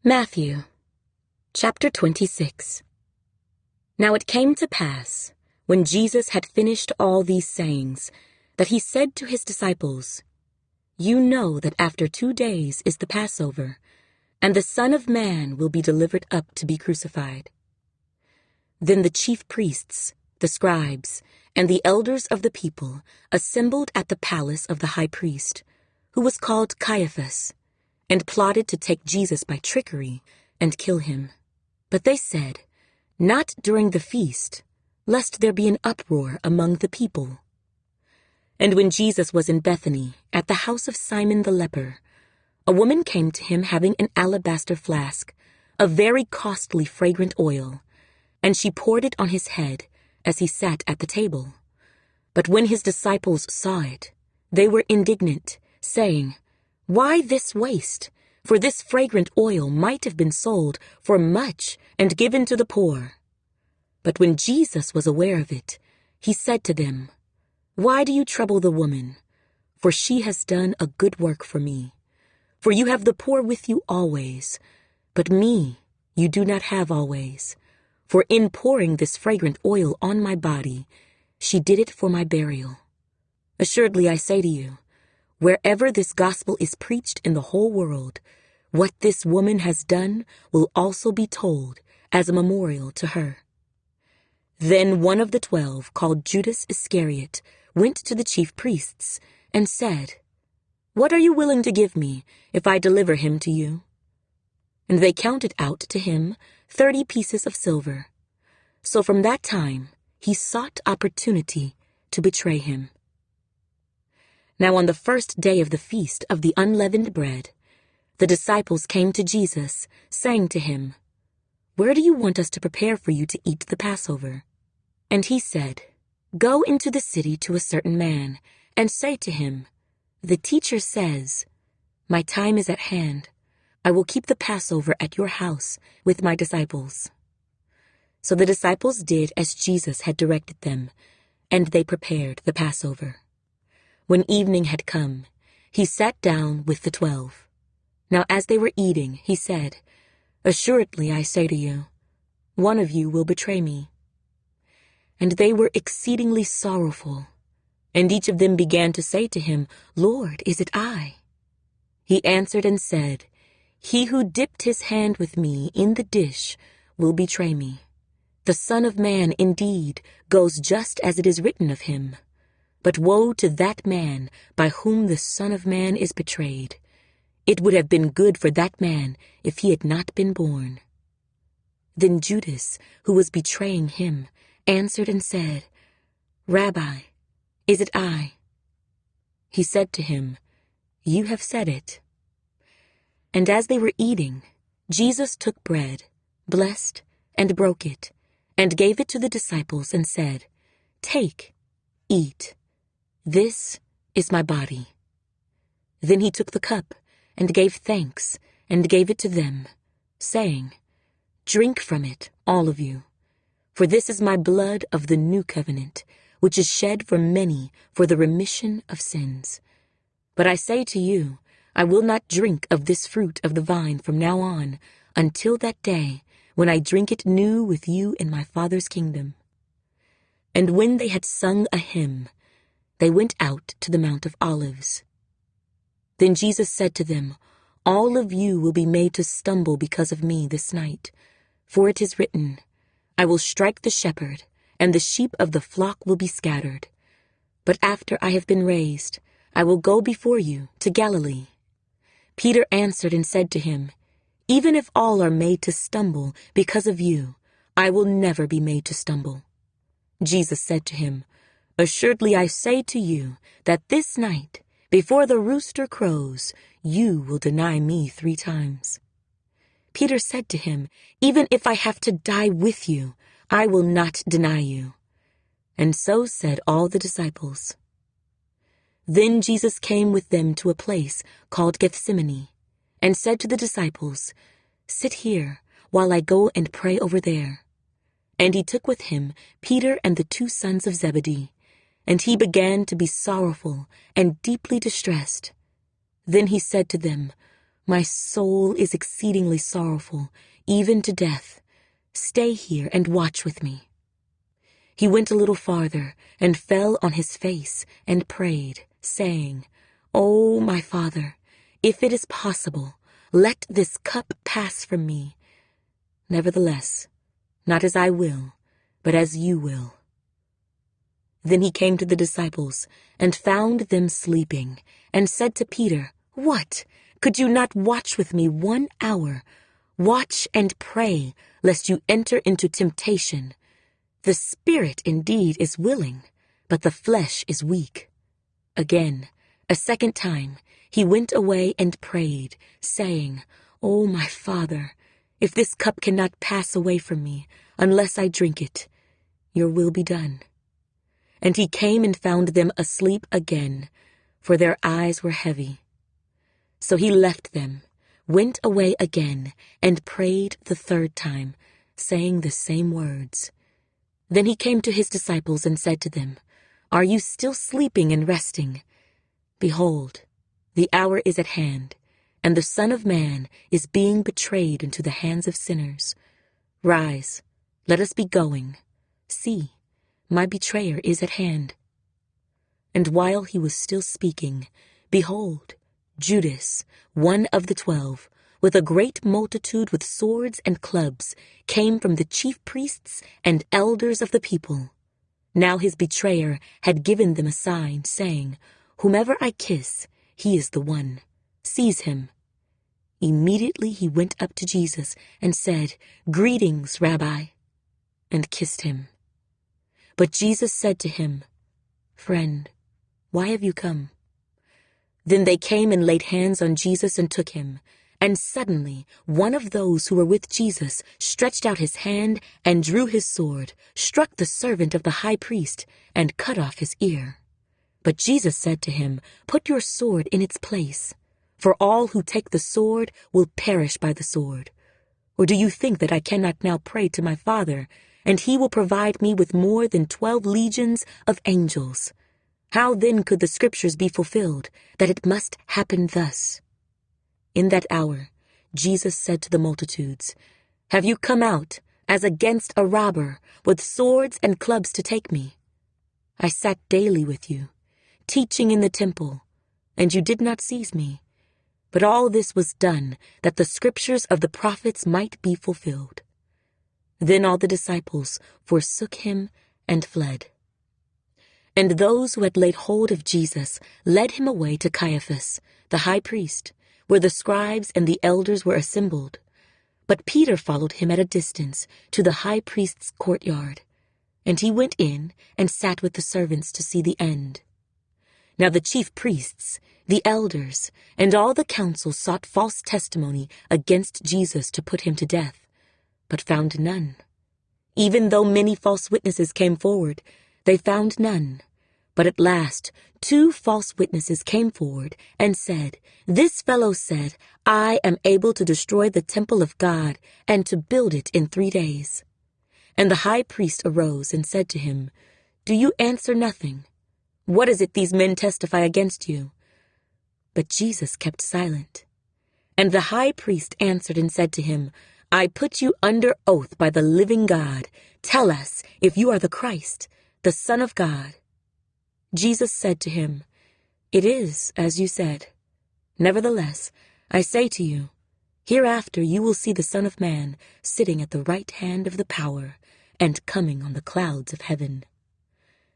Matthew, chapter 26. Now it came to pass, when Jesus had finished all these sayings, that he said to his disciples, "You know that after 2 days is the Passover, and the Son of Man will be delivered up to be crucified." Then the chief priests, the scribes, and the elders of the people assembled at the palace of the high priest, who was called Caiaphas, and plotted to take Jesus by trickery and kill him. But they said, "Not during the feast, lest there be an uproar among the people." And when Jesus was in Bethany, at the house of Simon the leper, a woman came to him having an alabaster flask of very costly fragrant oil, and she poured it on his head as he sat at the table. But when his disciples saw it, they were indignant, saying, "Why this waste? For this fragrant oil might have been sold for much and given to the poor." But when Jesus was aware of it, he said to them, "Why do you trouble the woman? For she has done a good work for me. For you have the poor with you always, but me you do not have always. For in pouring this fragrant oil on my body, she did it for my burial. Assuredly I say to you, wherever this gospel is preached in the whole world, what this woman has done will also be told as a memorial to her." Then one of the 12, called Judas Iscariot, went to the chief priests and said, "What are you willing to give me if I deliver him to you?" And they counted out to him 30 pieces of silver. So from that time he sought opportunity to betray him. Now on the first day of the feast of the unleavened bread, the disciples came to Jesus, saying to him, "Where do you want us to prepare for you to eat the Passover?" And he said, "Go into the city to a certain man, and say to him, 'The teacher says, my time is at hand. I will keep the Passover at your house with my disciples.'" So the disciples did as Jesus had directed them, and they prepared the Passover. When evening had come, he sat down with the 12. Now as they were eating, he said, "Assuredly I say to you, one of you will betray me." And they were exceedingly sorrowful, and each of them began to say to him, "Lord, is it I?" He answered and said, "He who dipped his hand with me in the dish will betray me. The Son of Man indeed goes just as it is written of him. But woe to that man by whom the Son of Man is betrayed. It would have been good for that man if he had not been born." Then Judas, who was betraying him, answered and said, "Rabbi, is it I?" He said to him, "You have said it." And as they were eating, Jesus took bread, blessed, and broke it, and gave it to the disciples and said, "Take, eat. This is my body." Then he took the cup and gave thanks and gave it to them, saying, "Drink from it, all of you. For this is my blood of the new covenant, which is shed for many for the remission of sins. But I say to you, I will not drink of this fruit of the vine from now on until that day when I drink it new with you in my Father's kingdom." And when they had sung a hymn, they went out to the Mount of Olives. Then Jesus said to them, "All of you will be made to stumble because of me this night. For it is written, I will strike the shepherd, and the sheep of the flock will be scattered. But after I have been raised, I will go before you to Galilee." Peter answered and said to him, "Even if all are made to stumble because of you, I will never be made to stumble." Jesus said to him, "Assuredly I say to you that this night, before the rooster crows, you will deny me 3 times. Peter said to him, "Even if I have to die with you, I will not deny you." And so said all the disciples. Then Jesus came with them to a place called Gethsemane, and said to the disciples, "Sit here while I go and pray over there." And he took with him Peter and the 2 sons of Zebedee, and he began to be sorrowful and deeply distressed. Then he said to them, My soul is exceedingly sorrowful, even to death. Stay here and watch with me." He went a little farther and fell on his face and prayed, saying, "Oh, my Father, if it is possible, let this cup pass from me. Nevertheless, not as I will, but as you will." Then he came to the disciples and found them sleeping, and said to Peter, "What? Could you not watch with me 1 hour? Watch and pray, lest you enter into temptation. The spirit indeed is willing, but the flesh is weak." Again, a second time, he went away and prayed, saying, "Oh, my Father, if this cup cannot pass away from me, unless I drink it, your will be done." And he came and found them asleep again, for their eyes were heavy. So he left them, went away again, and prayed the third time, saying the same words. Then he came to his disciples and said to them, "Are you still sleeping and resting? Behold, the hour is at hand, and the Son of Man is being betrayed into the hands of sinners. Rise, let us be going. See, my betrayer is at hand." And while he was still speaking, behold, Judas, one of the 12, with a great multitude with swords and clubs, came from the chief priests and elders of the people. Now his betrayer had given them a sign, saying, "Whomever I kiss, he is the one. Seize him." Immediately he went up to Jesus and said, "Greetings, Rabbi," and kissed him. But Jesus said to him, "Friend, why have you come?" Then they came and laid hands on Jesus and took him. And suddenly one of those who were with Jesus stretched out his hand and drew his sword, struck the servant of the high priest, and cut off his ear. But Jesus said to him, "Put your sword in its place, for all who take the sword will perish by the sword. Or do you think that I cannot now pray to my Father, and he will provide me with more than 12 legions of angels? How then could the scriptures be fulfilled, that it must happen thus?" In that hour, Jesus said to the multitudes, "Have you come out, as against a robber, with swords and clubs to take me? I sat daily with you, teaching in the temple, and you did not seize me. But all this was done, that the scriptures of the prophets might be fulfilled." Then all the disciples forsook him and fled. And those who had laid hold of Jesus led him away to Caiaphas, the high priest, where the scribes and the elders were assembled. But Peter followed him at a distance to the high priest's courtyard, and he went in and sat with the servants to see the end. Now the chief priests, the elders, and all the council sought false testimony against Jesus to put him to death, but found none. Even though many false witnesses came forward, they found none. But at last 2 false witnesses came forward and said, "This fellow said, 'I am able to destroy the temple of God and to build it in 3 days.'" And the high priest arose and said to him, "Do you answer nothing? What is it these men testify against you?" But Jesus kept silent. And the high priest answered and said to him, "I put you under oath by the living God. Tell us if you are the Christ, the Son of God." Jesus said to him, "It is as you said. Nevertheless, I say to you, hereafter you will see the Son of Man sitting at the right hand of the power and coming on the clouds of heaven."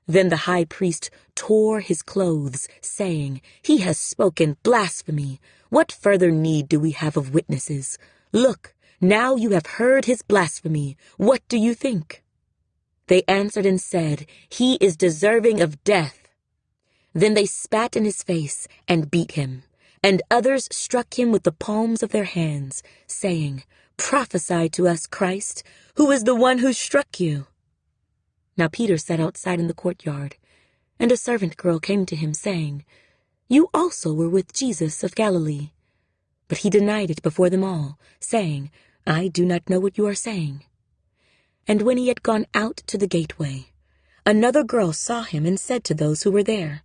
Then the high priest tore his clothes, saying, "He has spoken blasphemy. What further need do we have of witnesses? Look, now you have heard his blasphemy. What do you think?" They answered and said, "He is deserving of death." Then they spat in his face and beat him, and others struck him with the palms of their hands, saying, "Prophesy to us, Christ, who is the one who struck you?" Now Peter sat outside in the courtyard, and a servant girl came to him, saying, "You also were with Jesus of Galilee." But he denied it before them all, saying, "I do not know what you are saying." And when he had gone out to the gateway, another girl saw him and said to those who were there,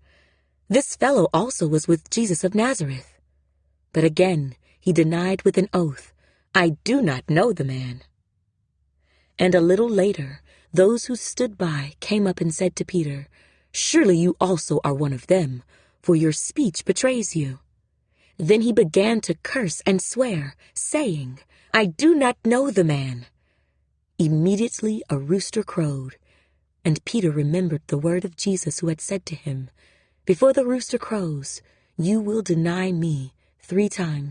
"This fellow also was with Jesus of Nazareth." But again he denied with an oath, "I do not know the man." And a little later, those who stood by came up and said to Peter, "Surely you also are one of them, for your speech betrays you." Then he began to curse and swear, saying, "I do not know the man." Immediately a rooster crowed, and Peter remembered the word of Jesus who had said to him, "Before the rooster crows, you will deny me 3 times."